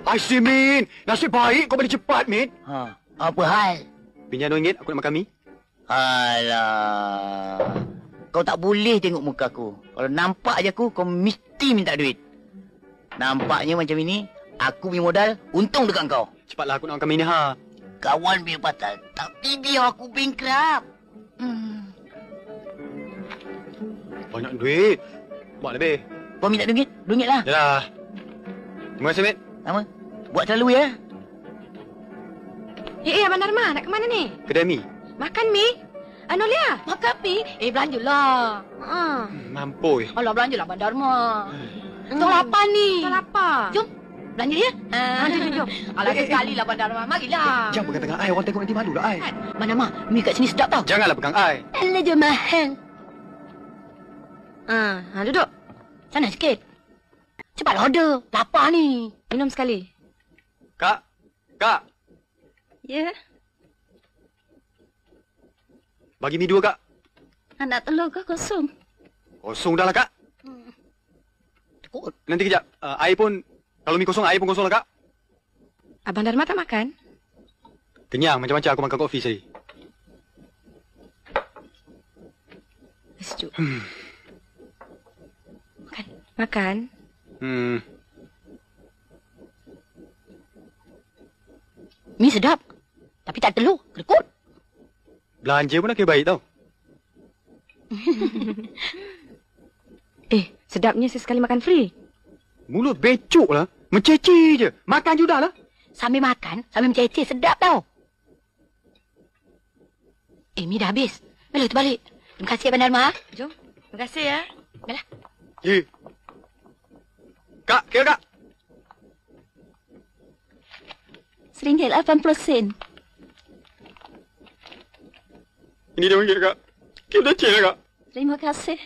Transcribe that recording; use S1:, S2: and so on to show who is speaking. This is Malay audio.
S1: Asyik, Min. Nasib baik kau balik cepat, Min.
S2: Apa hal?
S1: Pinjam RM2, aku nak makan mi.
S2: Alah. Kau tak boleh tengok muka aku. Kalau nampak je aku, kau mesti minta duit. Nampaknya macam ini, aku punya modal untung dekat kau.
S1: Cepatlah aku nak makan mi ni, ha.
S2: Kawan biar patah, tapi biar aku bankrupt.
S1: Banyak duit. Buat lebih.
S2: Kau minta RM2? RM2 lah.
S1: Yalah. Terima kasih, Min.
S2: Sama. Buat selalu ya.
S3: Abang Dharma, nak ke mana ni?
S1: Kedai mi.
S3: Makan mi? Anolia, makan mi? Belanjalah.
S1: Mampu.
S3: Alah, belanjalah Abang Dharma. Tong lapar ni. Tong lapar. Jom. Belanja ya? Jom. Alah, sekali lah Abang Dharma. Marilah.
S1: Jangan pegang tengah air. Orang tengok nanti malu lah, ai.
S3: Abang Dharma, mi kat sini sedap tau.
S1: Janganlah pegang air.
S3: Alah, je mahal. Duduk. Sana sikit. Cepatlah order. Lapar ni. Minum sekali.
S1: Kak. Kak.
S3: Ya?
S1: Bagi mi 2, Kak.
S3: Nak telur ke kosong?
S1: Kosong dah lah, Kak. Nanti kejap. Air pun, kalau mi kosong, air pun kosong lah, Kak.
S3: Abang Dharma tak makan?
S1: Kenyang, macam-macam aku makan kopi tadi.
S3: Sejuk. Makan. Mi sedap. Tapi tak telur. Kedekut.
S1: Belanja pun nak kira baik tau.
S3: Sedapnya sesekali makan free.
S1: Mulut becuk lah. Menceci je. Makan je dah lah.
S3: Sambil makan, sambil menceceh. Sedap tau. Mi dah habis. Mela tu balik. Terima kasih Abang Dharma. Jom. Terima kasih ya. Mela.
S1: Kak, kira Kak.
S3: RM1.80.
S1: Ini dia mungkin, Kak. Kira dah cek lah, Kak.
S3: Terima kasih.